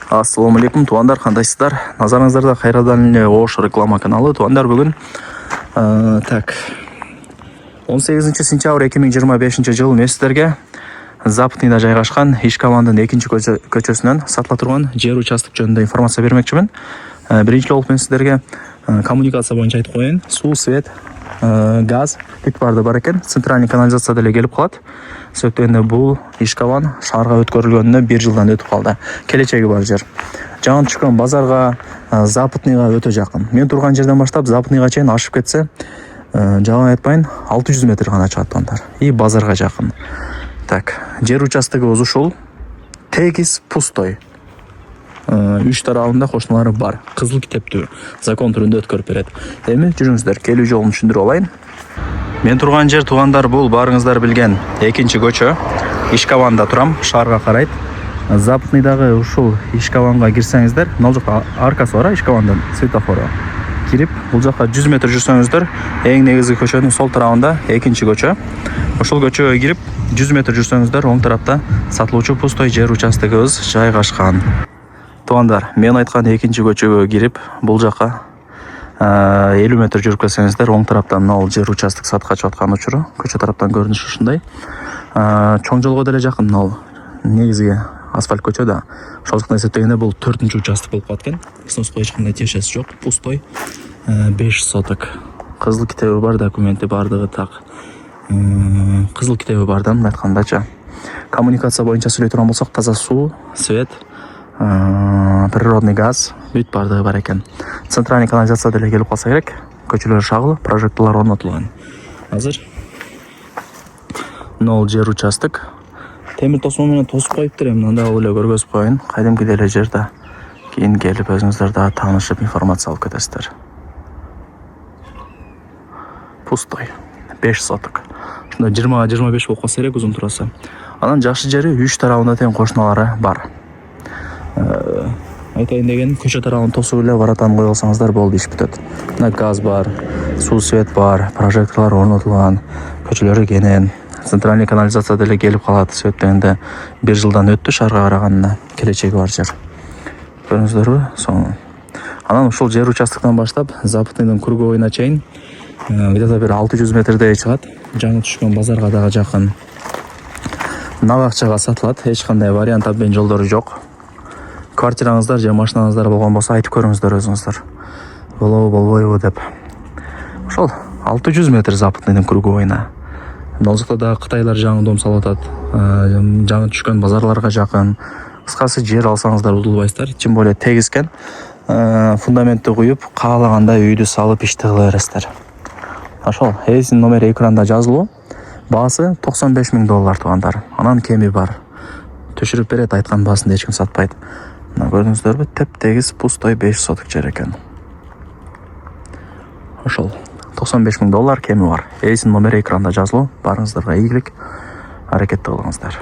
Ассаламу алейкум, туғандар, қандайсыздар? Назарыңыздарда қайрадан Ош реклама каналы. Туғандар, бүгін 18 сентябрь 2025 жыл мен сіздерге Западныйда жайғашқан Ишкавандың екінші көшесінен сатыла тұрған жер участок жөнінде информация бермекшімін. Бірінші болып мен сіздерге коммуникация бойынша айтып қояйын. Су, свет, газ бүт барды бар екен. Центральный канализация деле келіп қалады. Сөйткенде бұл Ишкаван шарға өткөрілгеніне 1 жылдан өтіп қалды. Келечегі бар жер. Жаңа түшкен базарға, Западныйға өте жақын. Мен тұрған жерден баштап Западныйға чейін ашып кетсе, жаңа айтпайын 600 метр ғана шығады. И базарға жақын. Так, жер участогы ушул тегиз пустой. 3 тарабында кошуналары бар. Кызыл китептүү закон түрүндө өткөрүп берет. Эми жүрүңүздөр, келүү жолун түшүндүрүп алайын. Мен турган жер, тугандар, бул барыңыздар билген экинчи көчө. Ишкаванда турам, шаарга карайт. Западныйдагы ушул Ишкаванга кирсеңиздер, мына жакта аркасы бар, Ишкавандын светофору. Кирип, бул жакка 100 метр жүрсөңүздөр, эң негизги көчөнүн сол тарабында экинчи көчө. Ошол көчөгө кирип, 100 метр жүрсөңүздөр, оң тарапта сатылуучу пустой жер участогыбыз жайгашкан. Тугандар, мен айткан экинчи көчөгө кирип, бул жакка 50 метр жүрүп келсеңиздер, оң тараптан мына жер участок сатка чыгып аткан учуру, көчө тараптан көрүнүшү ушундай. Чоң жолго деле жакын, мына негизги асфальт көчө да. Ошол жактан эсептегенде бул 4-чү участок болуп калат экен. Сноско эч кандай тиешеси жок, пустой, 5 соток. Кызыл китеби бар, документи бардыгы так. Кызыл китеби бардан айткандачы. Коммуникация боюнча сүйлөй турган болсок, таза суу, свет, природный газ бүт бардыгы бар экен. Центральный канализация деле келип калса керек. Көчөлөр шагылып, прожекторлор орнотулган. Азыр мына жер участок темир тосмо менен тосуп коюптур. Эми мында эле көргөзүп коеюн. Кайдымкы деле жерде. Кийин келип өзүңүздөр да таанышып информация алып кетесиздер. Пустой. 5 соток. Ушунда 20-25 болуп калса керек узун турасы. Анан жакшы жери 3 тарабында тең кошуналары бар. Айтайын деген, көчө тарабын тосуп эле баратан кое алсаңыздар болду, иш бүтөт. Мына газ бар, суу, свет бар, прожекторлор орнотулган, көчөлөрү кенен. Центральный канализация деле келип калат. Сөйткенде 1 жылдан өттү шаарга караганына. Келечеги бар жер. Көрүңүздөрбү? Сону. Анан ушул жер участоктон баштап Западныйдын круговойуна чейин где-то бир 600 метрдей чыгат. Жаңы түшкөн базарга дагы жакын. Нак акчага сатылат. Эч кандай вариант обмен жолдору жок. Квартираңыздар же машинаңыздар болгон болсо айтып көрүңүздөр өзүңүздөр. Болобу, болбойбу деп. Ошол 600 метр Западныйдын круговойуна. Мына жакта да кытайлар жаңы дом салып атат. Жаңы түшкөн базарларга жакын. Кыскасы жер алсаңыздар удулбайсыздар. Тем более тегизкен. Фундаментти куюп, каалагандай үйдү салып ишти кыла бересиздер. Ошол эсин номери экранда жазылуу. Баасы $95,000 тугандар. Анан кеми бар. Түшүрүп берет, айткан баасын эч ким сатпайт. Мына көрдүңүздөрбү? Теп-тегиз пустой 5 соток жер экен. Ошол $95,000 кеми бар. Эсин номери экранда жазылуу. Барыңыздарга ийгилик, аракетти кылыңыздар.